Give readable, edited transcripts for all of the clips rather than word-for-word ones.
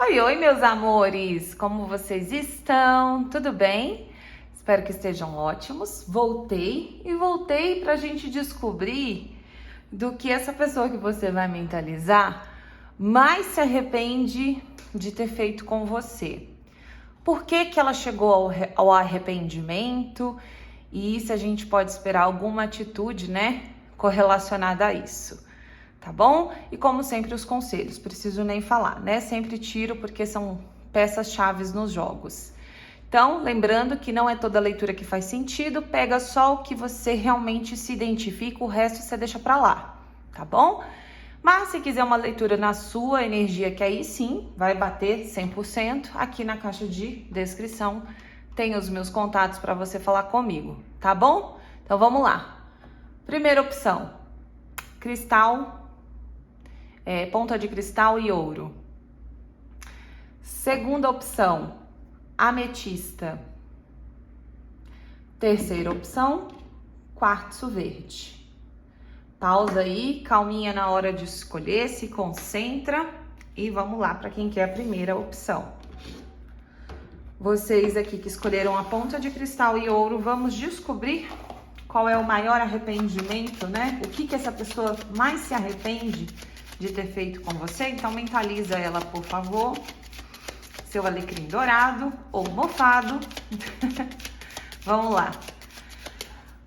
Oi, oi, meus amores! Como vocês estão? Tudo bem? Espero que estejam ótimos. Voltei para a gente descobrir do que essa pessoa que você vai mentalizar mais se arrepende de ter feito com você. Por que que ela chegou ao arrependimento e se a gente pode esperar alguma atitude, correlacionada a isso. Tá bom? E como sempre os conselhos, preciso nem falar, né? Sempre tiro porque são peças-chaves nos jogos. Então, lembrando que não é toda leitura que faz sentido, pega só o que você realmente se identifica, o resto você deixa pra lá, tá bom? Mas se quiser uma leitura na sua energia, que aí sim vai bater 100%, aqui na caixa de descrição tem os meus contatos para você falar comigo, tá bom? Então vamos lá. Primeira opção, cristal, ponta de cristal e ouro. Segunda opção, ametista. Terceira opção, quartzo verde. Pausa aí, calminha na hora de escolher, se concentra e vamos lá para quem quer a primeira opção. Vocês aqui que escolheram a ponta de cristal e ouro, vamos descobrir qual é o maior arrependimento, né? O que essa pessoa mais se arrepende de ter feito com você. Então mentaliza ela, por favor. Seu alecrim dourado ou mofado. Vamos lá.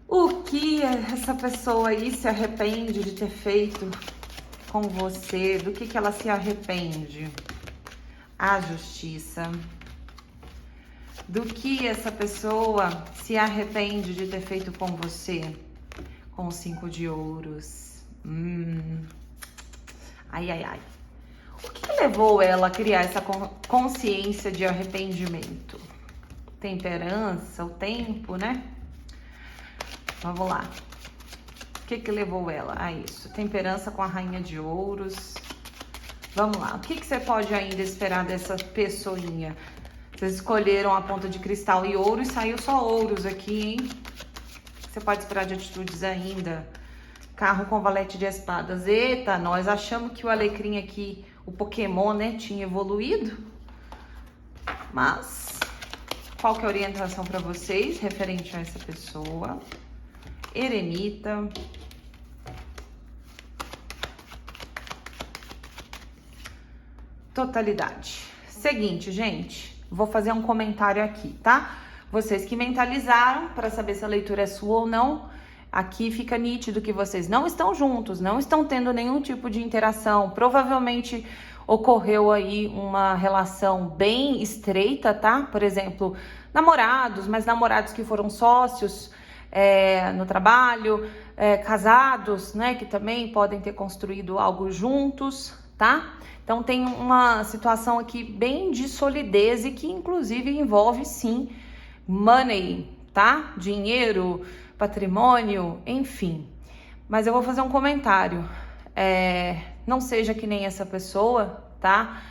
O que essa pessoa aí se arrepende de ter feito com você? Do que ela se arrepende? A justiça. Do que essa pessoa se arrepende de ter feito com você? Com o 5 de ouros. Ai, ai, ai. O que levou ela a criar essa consciência de arrependimento? Temperança, o tempo, né? Vamos lá. O que levou ela a isso? Temperança com a rainha de ouros. Vamos lá. O que você pode ainda esperar dessa pessoinha? Vocês escolheram a ponta de cristal e ouro e saiu só ouros aqui, hein? Você pode esperar de atitudes ainda. Carro com valete de espadas. Eita, nós achamos que o alecrim aqui, o Pokémon, né, tinha evoluído. Mas, qual que é a orientação para vocês referente a essa pessoa? Eremita. Totalidade. Seguinte, gente. Vou fazer um comentário aqui, tá? Vocês que mentalizaram para saber se a leitura é sua ou não, aqui fica nítido que vocês não estão juntos, não estão tendo nenhum tipo de interação. Provavelmente ocorreu aí uma relação bem estreita, tá? Por exemplo, namorados, mas namorados que foram sócios no trabalho, casados, né? Que também podem ter construído algo juntos, tá? Então tem uma situação aqui bem de solidez e que inclusive envolve sim money, tá? Dinheiro, patrimônio, enfim. Mas eu vou fazer um comentário. Não seja que nem essa pessoa, tá?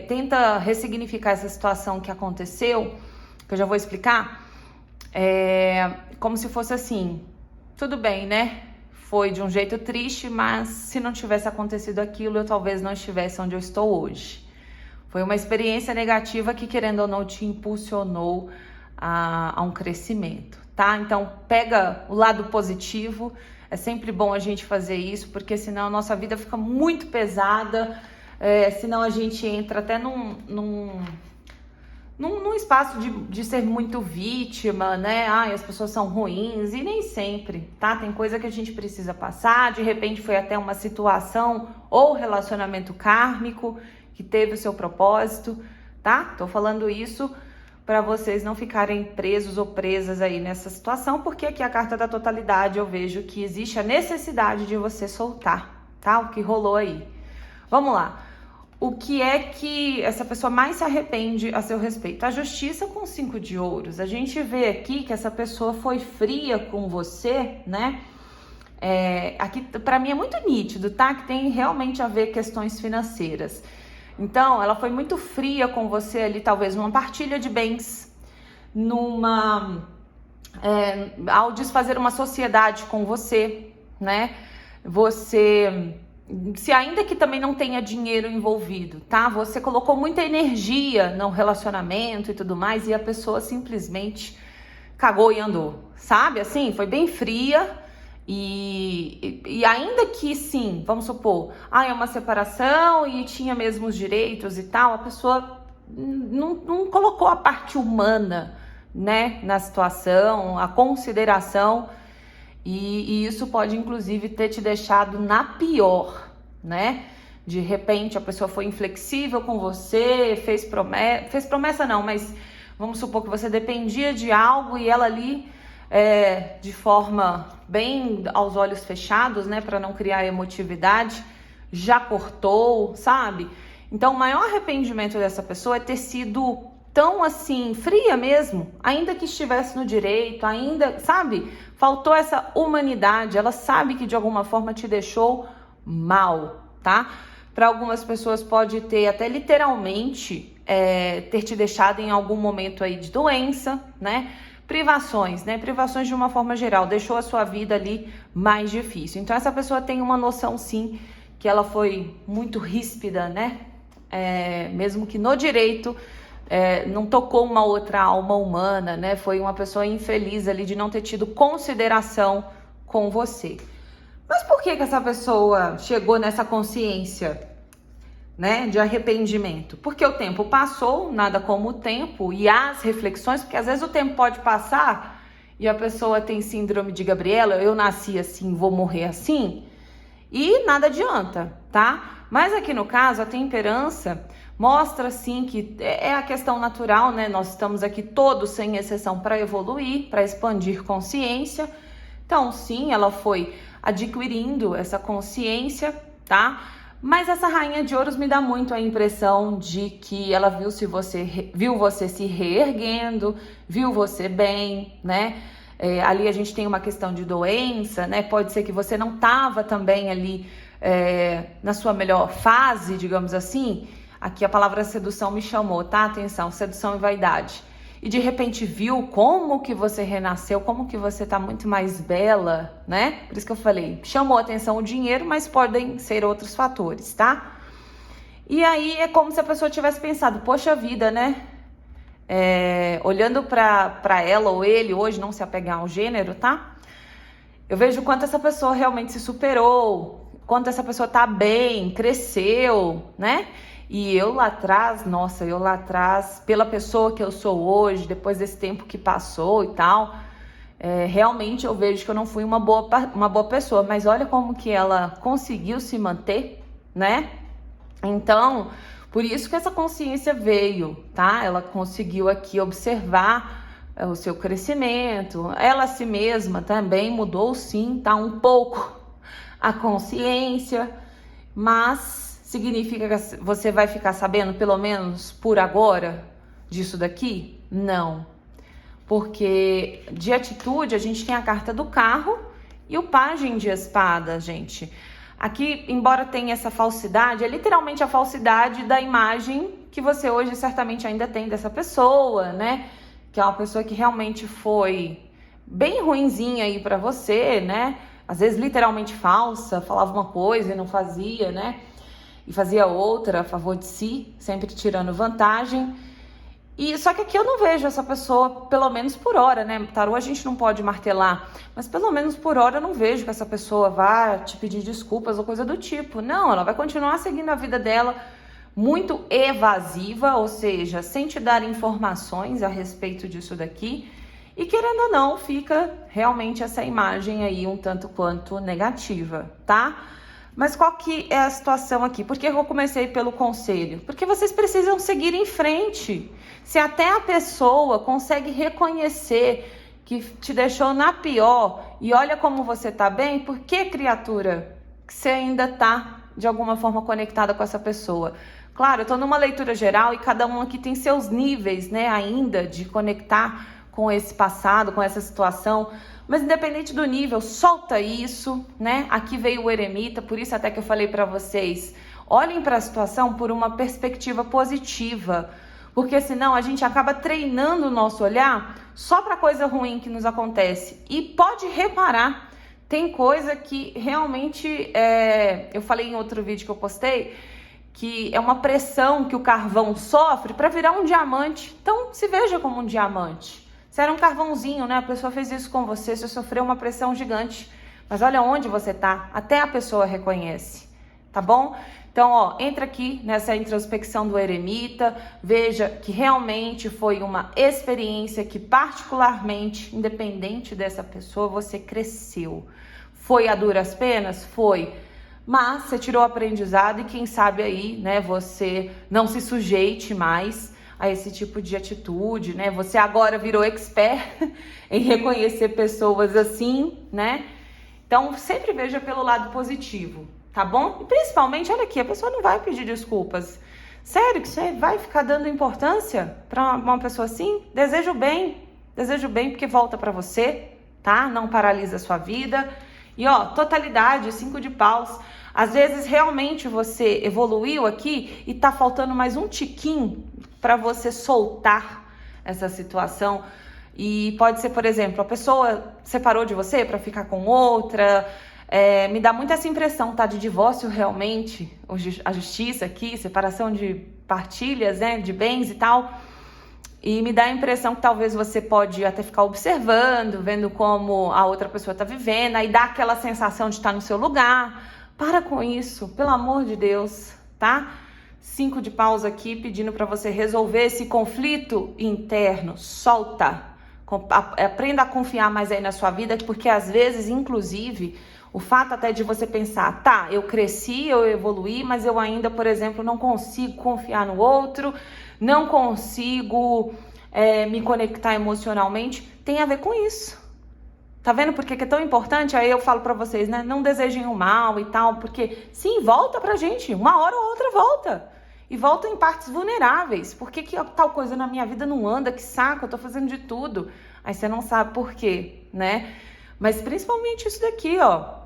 Tenta ressignificar essa situação que aconteceu, que eu já vou explicar. Como se fosse assim, tudo bem, né? Foi de um jeito triste, mas se não tivesse acontecido aquilo, eu talvez não estivesse onde eu estou hoje. Foi uma experiência negativa que, querendo ou não, te impulsionou a um crescimento, tá? Então, pega o lado positivo. É sempre bom a gente fazer isso, porque senão a nossa vida fica muito pesada, senão a gente entra até num espaço de ser muito vítima, né? Ai, as pessoas são ruins, e nem sempre, tá? Tem coisa que a gente precisa passar, de repente foi até uma situação ou relacionamento kármico que teve o seu propósito, tá? Tô falando isso para vocês não ficarem presos ou presas aí nessa situação, porque aqui a carta da totalidade eu vejo que existe a necessidade de você soltar, tá? O que rolou aí. Vamos lá. O que é que essa pessoa mais se arrepende a seu respeito? A justiça com 5 de ouros. A gente vê aqui que essa pessoa foi fria com você, né? Aqui para mim é muito nítido, tá? Que tem realmente a ver questões financeiras. Então, ela foi muito fria com você ali, talvez numa partilha de bens, ao desfazer uma sociedade com você, né? Você se ainda que também não tenha dinheiro envolvido, tá? Você colocou muita energia no relacionamento e tudo mais e a pessoa simplesmente cagou e andou, sabe? Assim, foi bem fria e ainda que sim, vamos supor, é uma separação e tinha mesmo os direitos e tal, a pessoa não colocou a parte humana, né, na situação, a consideração. E isso pode, inclusive, ter te deixado na pior, né? De repente, a pessoa foi inflexível com você, fez promessa não, mas vamos supor que você dependia de algo e ela ali, de forma bem aos olhos fechados, né? Para não criar emotividade, já cortou, sabe? Então, o maior arrependimento dessa pessoa é ter sido tão assim, fria mesmo, ainda que estivesse no direito, ainda, sabe? Faltou essa humanidade, ela sabe que de alguma forma te deixou mal, tá? Para algumas pessoas pode ter até literalmente ter te deixado em algum momento aí de doença, né? Privações, né? Privações de uma forma geral, deixou a sua vida ali mais difícil. Então essa pessoa tem uma noção sim, que ela foi muito ríspida, né? Mesmo que no direito, não tocou uma outra alma humana, né? Foi uma pessoa infeliz ali de não ter tido consideração com você. Mas por que essa pessoa chegou nessa consciência, né, de arrependimento? Porque o tempo passou, nada como o tempo, e as reflexões, porque às vezes o tempo pode passar e a pessoa tem síndrome de Gabriela, eu nasci assim, vou morrer assim, e nada adianta, tá? Mas aqui no caso, a temperança mostra sim que é a questão natural, né? Nós estamos aqui todos, sem exceção, para evoluir, para expandir consciência. Então, sim, ela foi adquirindo essa consciência, tá? Mas essa rainha de ouros me dá muito a impressão de que ela viu você se reerguendo, viu você bem, né? Ali a gente tem uma questão de doença, né? Pode ser que você não estava também ali na sua melhor fase, digamos assim. Aqui a palavra sedução me chamou, tá? Atenção, sedução e vaidade. E de repente viu como que você renasceu, como que você tá muito mais bela, né? Por isso que eu falei, chamou a atenção o dinheiro, mas podem ser outros fatores, tá? E aí é como se a pessoa tivesse pensado, poxa vida, né? Olhando pra ela ou ele hoje, não se apegar ao gênero, tá? Eu vejo quanto essa pessoa realmente se superou, quanto essa pessoa tá bem, cresceu, né? E eu lá atrás, pela pessoa que eu sou hoje, depois desse tempo que passou e tal, realmente eu vejo que eu não fui uma boa pessoa, mas olha como que ela conseguiu se manter, né? Então, por isso que essa consciência veio, tá? Ela conseguiu aqui observar o seu crescimento, ela a si mesma também mudou sim, tá? Um pouco a consciência, mas significa que você vai ficar sabendo, pelo menos por agora, disso daqui? Não. Porque de atitude a gente tem a carta do carro e o pajem de espada, gente. Aqui, embora tenha essa falsidade, é literalmente a falsidade da imagem que você hoje certamente ainda tem dessa pessoa, né? Que é uma pessoa que realmente foi bem ruinzinha aí pra você, né? Às vezes literalmente falsa, falava uma coisa e não fazia, né? E fazia outra a favor de si, sempre tirando vantagem. E só que aqui eu não vejo essa pessoa, pelo menos por hora, né? Tarô a gente não pode martelar, mas pelo menos por hora eu não vejo que essa pessoa vá te pedir desculpas ou coisa do tipo. Não, ela vai continuar seguindo a vida dela muito evasiva, ou seja, sem te dar informações a respeito disso daqui. E querendo ou não, fica realmente essa imagem aí um tanto quanto negativa, tá? Mas qual que é a situação aqui? Por que eu comecei pelo conselho? Porque vocês precisam seguir em frente. Se até a pessoa consegue reconhecer que te deixou na pior e olha como você tá bem, por que, criatura, que você ainda tá de alguma forma conectada com essa pessoa? Claro, eu tô numa leitura geral e cada um aqui tem seus níveis, né, ainda de conectar com esse passado, com essa situação. Mas independente do nível, solta isso, né? Aqui veio o eremita, por isso até que eu falei para vocês, olhem para a situação por uma perspectiva positiva, porque senão a gente acaba treinando o nosso olhar só para coisa ruim que nos acontece. E pode reparar, Tem coisa que realmente, eu falei em outro vídeo que eu postei, que é uma pressão que o carvão sofre para virar um diamante. Então, se veja como um diamante. Você era um carvãozinho, né? A pessoa fez isso com você, você sofreu uma pressão gigante. Mas olha onde você tá, até a pessoa reconhece, tá bom? Então, ó, entra aqui nessa introspecção do eremita, veja que realmente foi uma experiência que particularmente, independente dessa pessoa, você cresceu. Foi a duras penas? Foi. Mas você tirou aprendizado e quem sabe aí, né, você não se sujeite mais a esse tipo de atitude, né? Você agora virou expert em reconhecer pessoas assim, né? Então, sempre veja pelo lado positivo, tá bom? E principalmente, olha aqui, a pessoa não vai pedir desculpas. Sério que você vai ficar dando importância para uma pessoa assim? Desejo bem porque volta para você, tá? Não paralisa a sua vida. E ó, totalidade, 5 de paus. Às vezes realmente você evoluiu aqui e tá faltando mais um tiquinho para você soltar essa situação. E pode ser, por exemplo, a pessoa separou de você para ficar com outra. Me dá muito essa impressão, tá? De divórcio realmente, a justiça aqui, separação de partilhas, né? De bens e tal. E me dá a impressão que talvez você pode até ficar observando, vendo como a outra pessoa tá vivendo, aí dá aquela sensação de estar no seu lugar. Para com isso, pelo amor de Deus, tá? 5 de paus aqui, pedindo para você resolver esse conflito interno. Solta. Aprenda a confiar mais aí na sua vida, porque às vezes, inclusive, o fato até de você pensar, tá, eu cresci, eu evoluí, mas eu ainda, por exemplo, não consigo confiar no outro, não consigo me conectar emocionalmente, tem a ver com isso. Tá vendo por que é tão importante? Aí eu falo pra vocês, né? Não desejem o mal e tal, porque sim, volta pra gente, uma hora ou outra volta. E volta em partes vulneráveis. Por que tal coisa na minha vida não anda? Que saco, eu tô fazendo de tudo. Aí você não sabe por quê, né? Mas principalmente isso daqui, ó.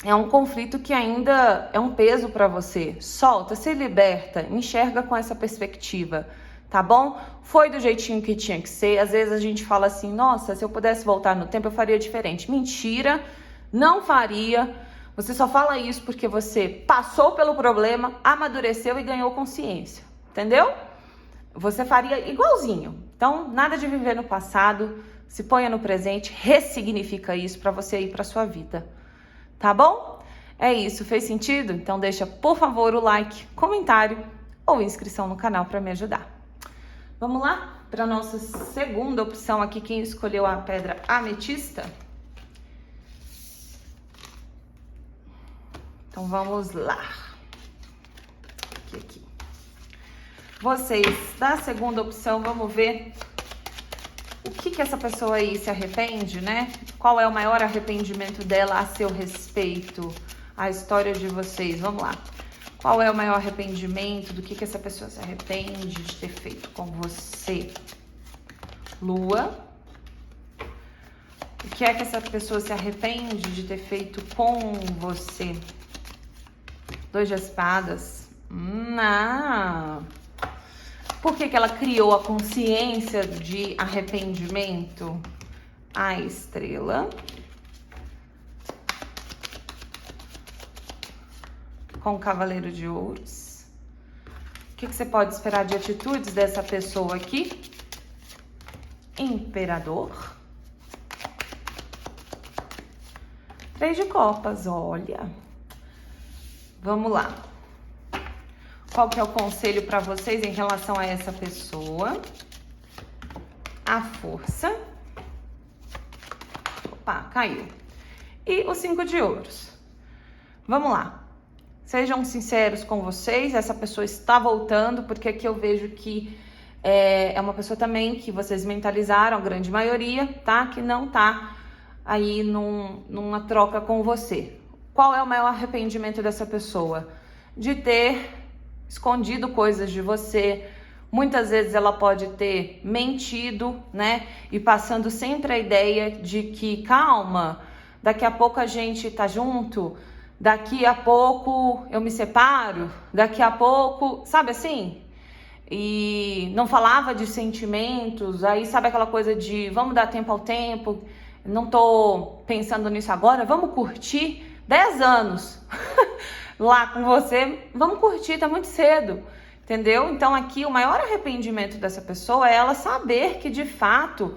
É um conflito que ainda é um peso pra você. Solta, se liberta, enxerga com essa perspectiva. Tá bom? Foi do jeitinho que tinha que ser. Às vezes a gente fala assim, nossa, se eu pudesse voltar no tempo eu faria diferente. Mentira, não faria. Você só fala isso porque você passou pelo problema, amadureceu e ganhou consciência. Entendeu? Você faria igualzinho. Então, nada de viver no passado. Se ponha no presente, ressignifica isso para você ir para sua vida. Tá bom? É isso. Fez sentido? Então deixa, por favor, o like, comentário ou inscrição no canal para me ajudar. Vamos lá para nossa segunda opção aqui, quem escolheu a pedra ametista. Então vamos lá. Aqui. Vocês da segunda opção, vamos ver o que essa pessoa aí se arrepende, né? Qual é o maior arrependimento dela a seu respeito? A história de vocês, vamos lá. Qual é o maior arrependimento? Do que essa pessoa se arrepende de ter feito com você? Lua. O que é que essa pessoa se arrepende de ter feito com você? 2 de espadas. Por que ela criou a consciência de arrependimento? A estrela. Com o cavaleiro de ouros. O que você pode esperar de atitudes dessa pessoa aqui? Imperador. 3 de copas, olha. Vamos lá. Qual que é o conselho para vocês em relação a essa pessoa? A força. Opa, caiu. E o 5 de ouros. Vamos lá. Sejam sinceros com vocês, essa pessoa está voltando, porque aqui eu vejo que é uma pessoa também que vocês mentalizaram, a grande maioria, tá? Que não tá aí numa troca com você. Qual é o maior arrependimento dessa pessoa? De ter escondido coisas de você. Muitas vezes ela pode ter mentido, né? E passando sempre a ideia de que, calma, daqui a pouco a gente tá junto, daqui a pouco eu me separo, daqui a pouco, sabe assim? E não falava de sentimentos, aí sabe aquela coisa de vamos dar tempo ao tempo, não tô pensando nisso agora, vamos curtir 10 anos lá com você, vamos curtir, tá muito cedo, entendeu? Então aqui o maior arrependimento dessa pessoa é ela saber que de fato,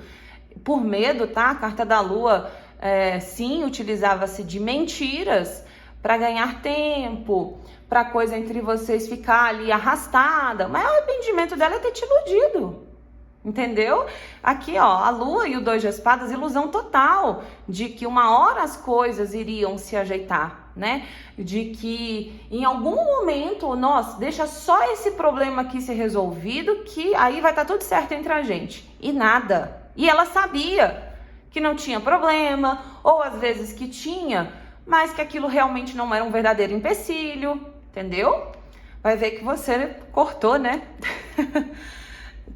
por medo, tá? A carta da lua, sim, utilizava-se de mentiras para ganhar tempo, para coisa entre vocês ficar ali arrastada. O maior arrependimento dela é ter te iludido. Entendeu? Aqui, ó, a lua e o 2 de espadas, ilusão total de que uma hora as coisas iriam se ajeitar, né? De que em algum momento, nossa, deixa só esse problema aqui ser resolvido que aí vai estar tudo certo entre a gente. E nada. E ela sabia que não tinha problema, ou às vezes que tinha, mas que aquilo realmente não era um verdadeiro empecilho, entendeu? Vai ver que você cortou, né?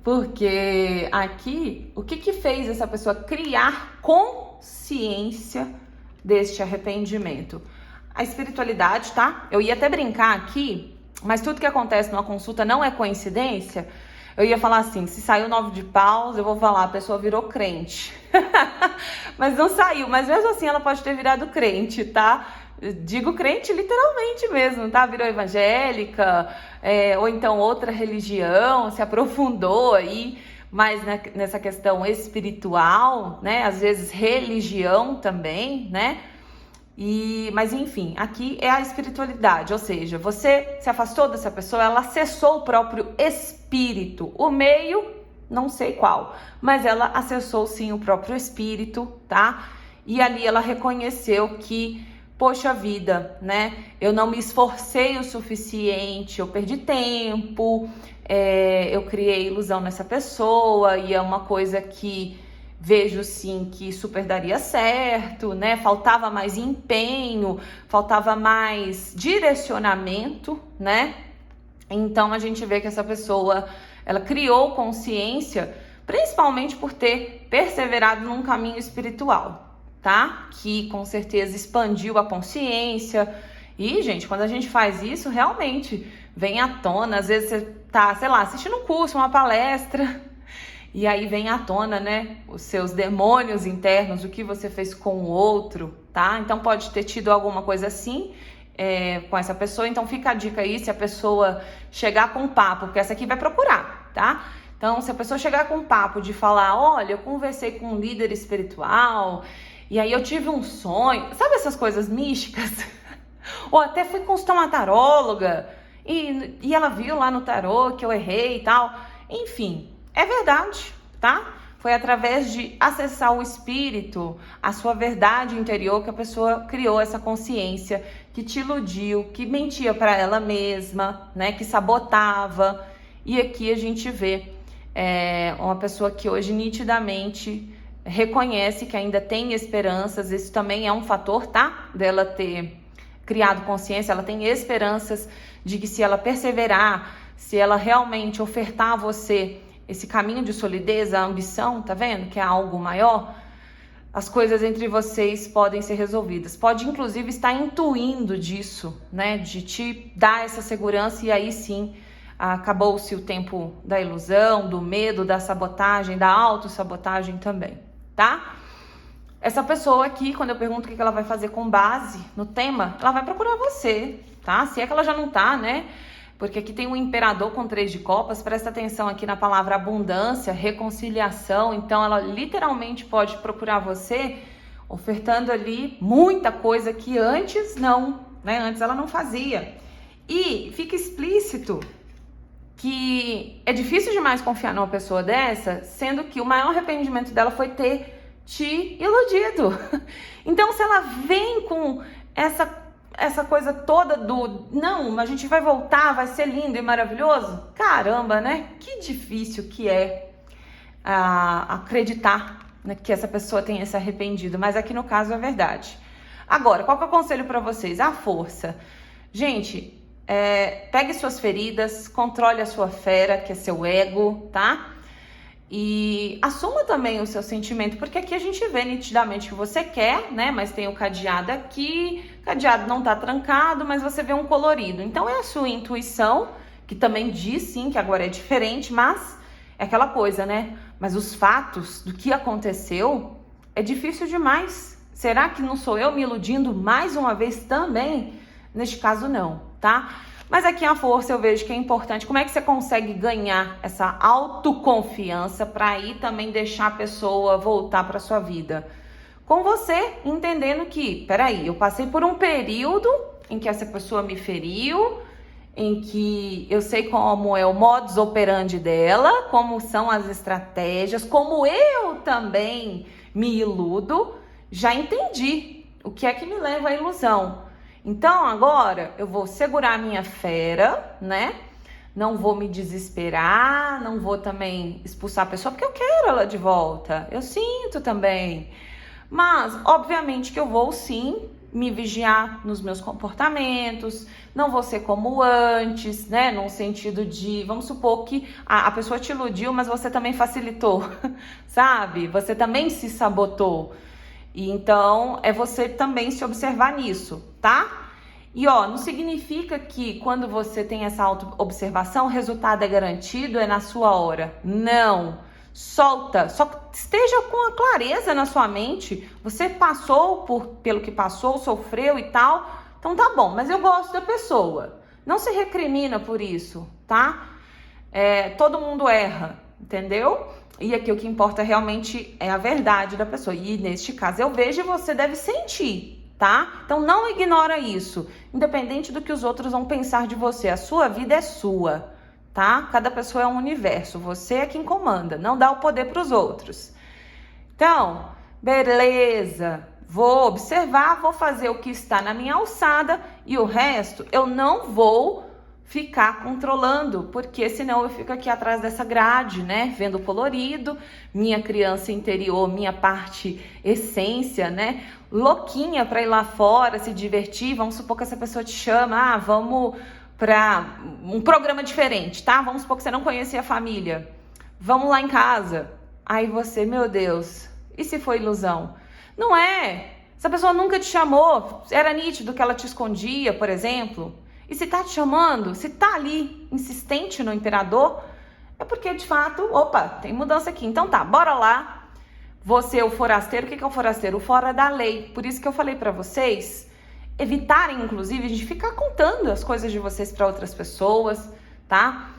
Porque aqui, o que fez essa pessoa criar consciência deste arrependimento? A espiritualidade, tá? Eu ia até brincar aqui, mas tudo que acontece numa consulta não é coincidência. Eu ia falar assim, se saiu 9 de paus, eu vou falar, a pessoa virou crente. Mas não saiu, mas mesmo assim ela pode ter virado crente, tá? Eu digo crente literalmente mesmo, tá? Virou evangélica, ou então outra religião, se aprofundou aí mais nessa questão espiritual, né? Às vezes religião também, né? Mas enfim, aqui é a espiritualidade, ou seja, você se afastou dessa pessoa, ela acessou o próprio espírito, o meio, não sei qual, mas ela acessou sim o próprio espírito, tá? E ali ela reconheceu que, poxa vida, né? Eu não me esforcei o suficiente, eu perdi tempo, eu criei ilusão nessa pessoa e é uma coisa que vejo sim que super daria certo, né? Faltava mais empenho, faltava mais direcionamento, né? Então a gente vê que essa pessoa, ela criou consciência, principalmente por ter perseverado num caminho espiritual, tá? Que com certeza expandiu a consciência. E, gente, quando a gente faz isso, realmente vem à tona. Às vezes você tá, sei lá, assistindo um curso, uma palestra, e aí vem à tona, né, os seus demônios internos, o que você fez com o outro, tá? Então pode ter tido alguma coisa assim com essa pessoa. Então fica a dica aí, se a pessoa chegar com um papo, porque essa aqui vai procurar, tá? Então, se a pessoa chegar com um papo de falar, olha, eu conversei com um líder espiritual, e aí eu tive um sonho, sabe essas coisas místicas? Ou até fui consultar uma taróloga e ela viu lá no tarô que eu errei e tal. Enfim, é verdade, tá? Foi através de acessar o espírito, a sua verdade interior, que a pessoa criou essa consciência, que te iludiu, que mentia para ela mesma, né? Que sabotava. E aqui a gente vê uma pessoa que hoje nitidamente reconhece que ainda tem esperanças. Isso também é um fator, tá? Dela ter criado consciência, ela tem esperanças de que se ela perseverar, se ela realmente ofertar a você esse caminho de solidez, a ambição, tá vendo? Que é algo maior, as coisas entre vocês podem ser resolvidas. Pode inclusive estar intuindo disso, né? De te dar essa segurança e aí sim acabou-se o tempo da ilusão, do medo, da sabotagem, da autossabotagem também, tá? Essa pessoa aqui, quando eu pergunto o que ela vai fazer com base no tema, ela vai procurar você, tá? Se é que ela já não tá, né? Porque aqui tem um imperador com 3 de copas, presta atenção aqui na palavra abundância, reconciliação. Então ela literalmente pode procurar você ofertando ali muita coisa que antes não, né? Antes ela não fazia. E fica explícito que é difícil demais confiar numa pessoa dessa, sendo que o maior arrependimento dela foi ter te iludido. Então, se ela vem com essa coisa toda do não, a gente vai voltar, vai ser lindo e maravilhoso, caramba, né? Que difícil que é acreditar, né, que essa pessoa tenha se arrependido, mas aqui no caso é verdade. Agora, qual que é o conselho para vocês? A força. Gente, pegue suas feridas, controle a sua fera, que é seu ego, tá? E assuma também o seu sentimento, porque aqui a gente vê nitidamente que você quer, né? Mas tem o cadeado aqui, o cadeado não tá trancado, mas você vê um colorido. Então é a sua intuição, que também diz sim que agora é diferente, mas é aquela coisa, né? Mas os fatos do que aconteceu É difícil demais. Será que não sou eu me iludindo mais uma vez também? Neste caso, não, tá? Mas aqui a força eu vejo que é importante. Como é que você consegue ganhar essa autoconfiança para aí também deixar a pessoa voltar para sua vida? Com você entendendo que, peraí, eu passei por um período em que essa pessoa me feriu, em que eu sei como é o modus operandi dela, como são as estratégias, como eu também me iludo, já entendi o que é que me leva à ilusão. Então agora eu vou segurar a minha fera, né? Não vou me desesperar, não vou também expulsar a pessoa, porque eu quero ela de volta, eu sinto também. Mas, obviamente que eu vou sim me vigiar nos meus comportamentos, não vou ser como antes, né? Num sentido de, vamos supor que a pessoa te iludiu, mas você também facilitou, sabe? Você também se sabotou. E então, é você também se observar nisso, tá? E ó, não significa que quando você tem essa auto-observação, o resultado é garantido, é na sua hora. Não. Solta, só esteja com a clareza na sua mente. Você passou pelo que passou, sofreu e tal, então tá bom, mas eu gosto da pessoa. Não se recrimina por isso, tá? Todo mundo erra, entendeu? E aqui o que importa realmente é a verdade da pessoa. E neste caso eu vejo e você deve sentir, tá? Então não ignora isso. Independente do que os outros vão pensar de você, a sua vida é sua, tá? Cada pessoa é um universo, você é quem comanda, não dá o poder para os outros. Então, beleza, vou observar, vou fazer o que está na minha alçada e o resto eu não vou ficar controlando, porque senão eu fico aqui atrás dessa grade, né, vendo o colorido, minha criança interior, minha parte essência, né, louquinha para ir lá fora, se divertir. Vamos supor que essa pessoa te chama, vamos para um programa diferente, tá? Vamos supor que você não conhecia a família, vamos lá em casa. Aí você, meu Deus, e se foi ilusão? Não é, essa pessoa nunca te chamou, era nítido que ela te escondia, por exemplo. E se tá te chamando, se tá ali insistente no imperador, é porque de fato, opa, tem mudança aqui. Então tá, bora lá. Você, o forasteiro, o que é o forasteiro? O fora da lei. Por isso que eu falei pra vocês evitarem, inclusive, de ficar contando as coisas de vocês pra outras pessoas, tá?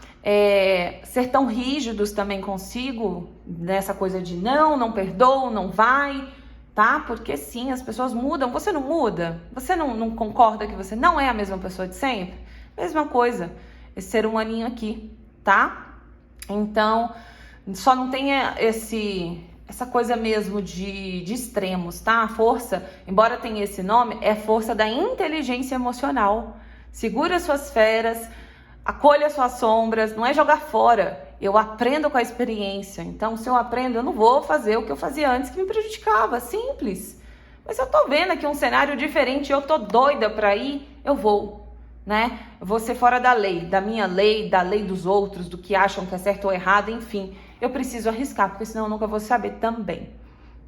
Ser tão rígidos também consigo, nessa coisa de não perdoo, não vai, tá? Porque sim, as pessoas mudam. Você não muda? Você não concorda que você não é a mesma pessoa de sempre? Mesma coisa, esse ser humaninho aqui, tá? Então, só não tenha essa coisa mesmo de extremos, tá? A força, embora tenha esse nome, é força da inteligência emocional. Segura suas feras, acolha suas sombras, não é jogar fora. Eu aprendo com a experiência. Então, se eu aprendo, eu não vou fazer o que eu fazia antes que me prejudicava. Simples. Mas eu tô vendo aqui um cenário diferente, eu tô doida pra ir, eu vou, né? Eu vou ser fora da lei, da minha lei, da lei dos outros, do que acham que é certo ou errado, enfim. Eu preciso arriscar, porque senão eu nunca vou saber também.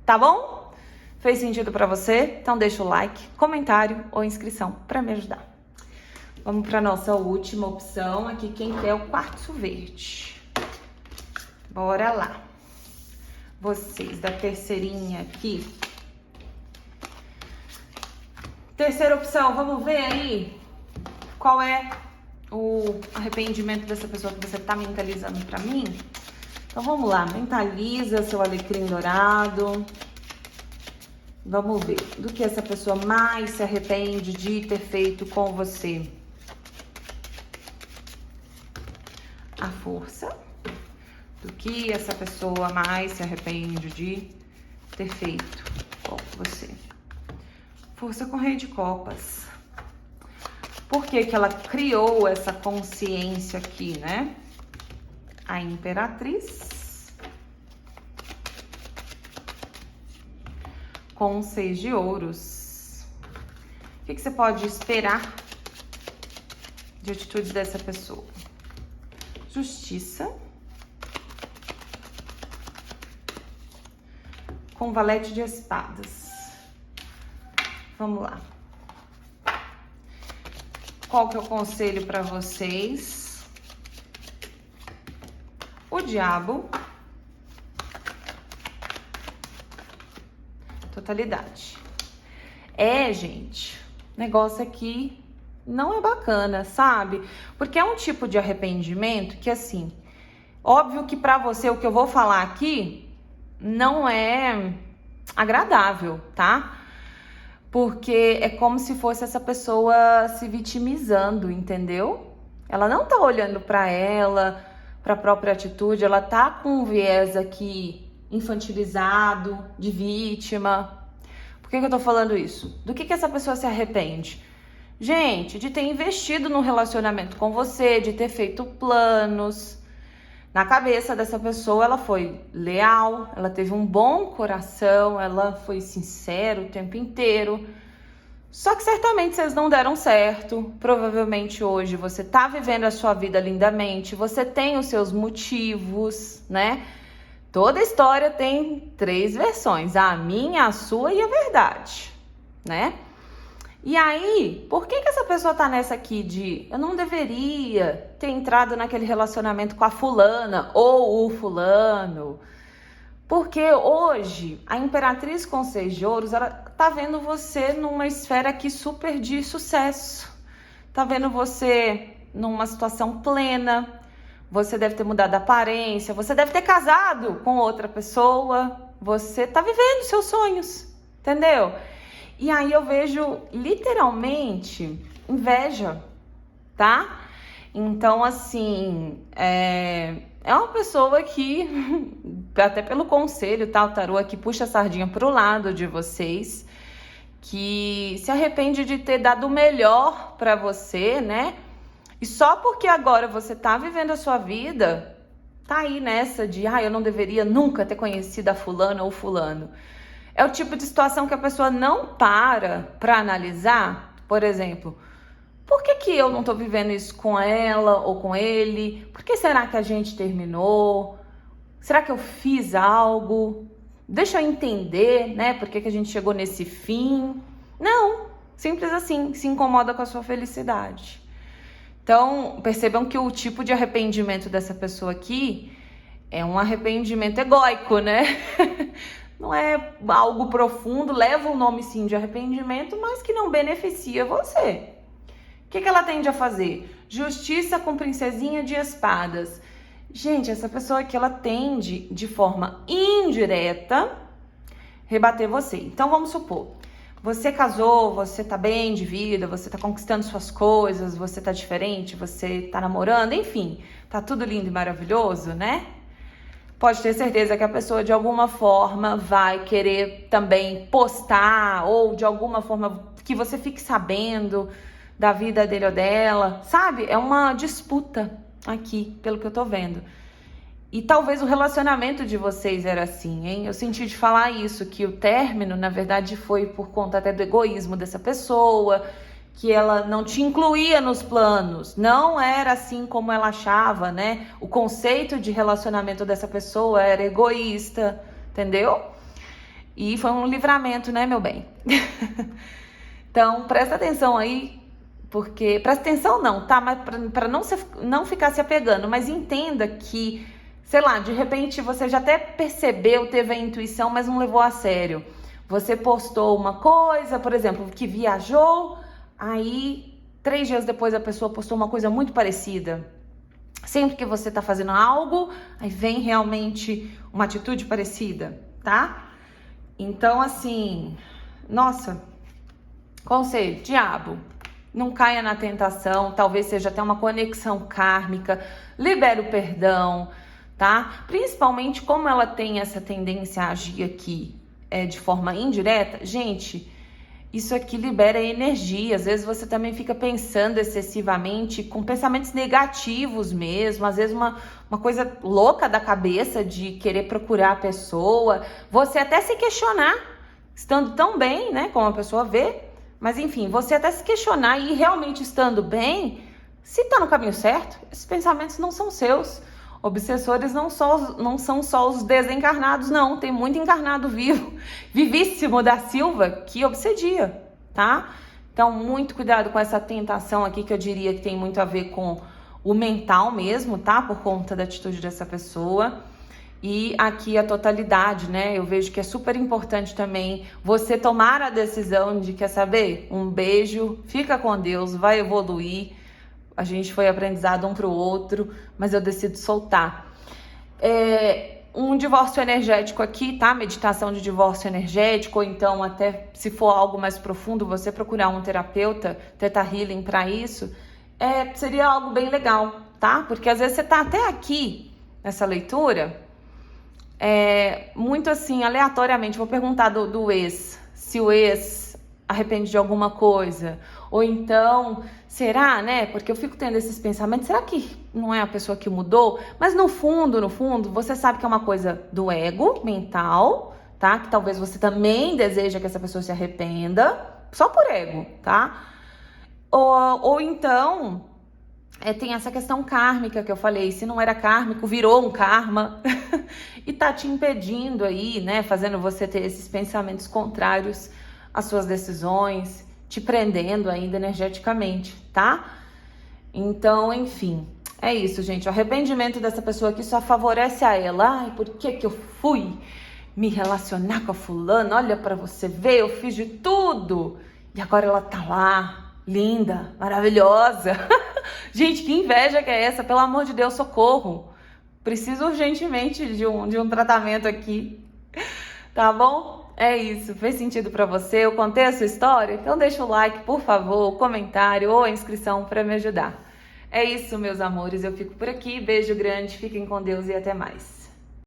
Tá bom? Fez sentido pra você? Então deixa o like, comentário ou inscrição pra me ajudar. Vamos pra nossa última opção aqui, quem quer o quartzo verde. Bora lá. Vocês da terceirinha aqui. Terceira opção, vamos ver aí qual é o arrependimento dessa pessoa que você tá mentalizando pra mim. Então vamos lá, mentaliza seu alecrim dourado. Vamos ver do que essa pessoa mais se arrepende de ter feito com você. A força. Do que essa pessoa mais se arrepende de ter feito com você. Força com rei de copas. Por que que ela criou essa consciência aqui, né? A imperatriz. Com 6 de ouros. O que que você pode esperar de atitudes dessa pessoa? Justiça. Com valete de espadas. Vamos lá. Qual que é o conselho para vocês? O diabo. totalidade. Gente, negócio aqui não é bacana, sabe? Porque é um tipo de arrependimento que, assim, óbvio que pra você o que eu vou falar aqui não é agradável, tá? Porque é como se fosse essa pessoa se vitimizando, entendeu? Ela não tá olhando pra ela, pra própria atitude, ela tá com um viés aqui infantilizado, de vítima. Por que eu tô falando isso? Do que essa pessoa se arrepende? Gente, de ter investido no relacionamento com você, de ter feito planos. Na cabeça dessa pessoa, ela foi leal, ela teve um bom coração, ela foi sincera o tempo inteiro. Só que certamente vocês não deram certo. Provavelmente hoje você tá vivendo a sua vida lindamente, você tem os seus motivos, né? Toda história tem 3 versões, a minha, a sua e a verdade, né? E aí, por que essa pessoa tá nessa aqui de eu não deveria ter entrado naquele relacionamento com a fulana ou o fulano? Porque hoje a Imperatriz com 6 de ouros, ela tá vendo você numa esfera aqui super de sucesso. Tá vendo você numa situação plena. Você deve ter mudado a aparência, você deve ter casado com outra pessoa. Você tá vivendo seus sonhos, entendeu? E aí eu vejo literalmente inveja, tá? Então, assim, é uma pessoa que, até pelo conselho, tá? O tarô aqui puxa a sardinha pro lado de vocês, que se arrepende de ter dado o melhor pra você, né? E só porque agora você tá vivendo a sua vida, tá aí nessa de, eu não deveria nunca ter conhecido a fulana ou fulano. É o tipo de situação que a pessoa não para analisar. Por exemplo, por que eu não tô vivendo isso com ela ou com ele? Por que será que a gente terminou? Será que eu fiz algo? Deixa eu entender, né? Por que a gente chegou nesse fim? Não, simples assim, se incomoda com a sua felicidade. Então, percebam que o tipo de arrependimento dessa pessoa aqui é um arrependimento egóico, né? Não é algo profundo, leva o nome sim de arrependimento, mas que não beneficia você. O que ela tende a fazer? Justiça com princesinha de espadas. Gente, essa pessoa aqui, ela tende, de forma indireta, rebater você. Então, vamos supor, você casou, você tá bem de vida, você tá conquistando suas coisas, você tá diferente, você tá namorando, enfim, tá tudo lindo e maravilhoso, né? Pode ter certeza que a pessoa de alguma forma vai querer também postar ou de alguma forma que você fique sabendo da vida dele ou dela, sabe? É uma disputa aqui, pelo que eu tô vendo. E talvez o relacionamento de vocês era assim, hein? Eu senti de falar isso, que o término, na verdade, foi por conta até do egoísmo dessa pessoa, que ela não te incluía nos planos, não era assim como ela achava, né? O conceito de relacionamento dessa pessoa era egoísta, entendeu? E foi um livramento, né, meu bem? Então, presta atenção aí, porque... Presta atenção não, tá? Mas para não ficar se apegando, mas entenda que, sei lá, de repente você já até percebeu, teve a intuição, mas não levou a sério. Você postou uma coisa, por exemplo, que viajou... Aí, 3 dias depois, a pessoa postou uma coisa muito parecida. Sempre que você tá fazendo algo, aí vem realmente uma atitude parecida, tá? Então, assim, nossa, conselho, diabo, não caia na tentação, talvez seja até uma conexão kármica, libera o perdão, tá? Principalmente como ela tem essa tendência a agir aqui de forma indireta, gente... Isso aqui libera energia, às vezes você também fica pensando excessivamente, com pensamentos negativos mesmo, às vezes uma coisa louca da cabeça de querer procurar a pessoa, você até se questionar, estando tão bem, né, como a pessoa vê, mas enfim, você até se questionar e realmente estando bem, se tá no caminho certo, esses pensamentos não são seus. Obsessores não são só os desencarnados, não. Tem muito encarnado vivo, vivíssimo da Silva, que obsedia, tá? Então, muito cuidado com essa tentação aqui, que eu diria que tem muito a ver com o mental mesmo, tá? Por conta da atitude dessa pessoa. E aqui a totalidade, né? Eu vejo que é super importante também você tomar a decisão de, quer saber? Um beijo, fica com Deus, vai evoluir. A gente foi aprendizado um pro outro, mas eu decido soltar. Um divórcio energético aqui, tá? Meditação de divórcio energético, ou então até se for algo mais profundo, você procurar um terapeuta, Theta Healing para isso, seria algo bem legal, tá? Porque às vezes você tá até aqui nessa leitura, muito assim, aleatoriamente, vou perguntar do ex, se o ex arrepende de alguma coisa, ou então, será, né? Porque eu fico tendo esses pensamentos, será que não é a pessoa que mudou? Mas no fundo, você sabe que é uma coisa do ego mental, tá? Que talvez você também deseja que essa pessoa se arrependa, só por ego, tá? Ou então, tem essa questão kármica que eu falei, se não era kármico, virou um karma e tá te impedindo aí, né, fazendo você ter esses pensamentos contrários às suas decisões, te prendendo ainda energeticamente, tá? Então, enfim, é isso, gente. O arrependimento dessa pessoa aqui só favorece a ela. Ai, por que eu fui me relacionar com a fulana? Olha pra você ver, eu fiz de tudo. E agora ela tá lá, linda, maravilhosa. Gente, que inveja que é essa? Pelo amor de Deus, socorro. Preciso urgentemente de um tratamento aqui. Tá bom? É isso. Fez sentido pra você? Eu contei a sua história? Então deixa o like, por favor, o comentário ou a inscrição pra me ajudar. É isso, meus amores. Eu fico por aqui. Beijo grande. Fiquem com Deus e até mais.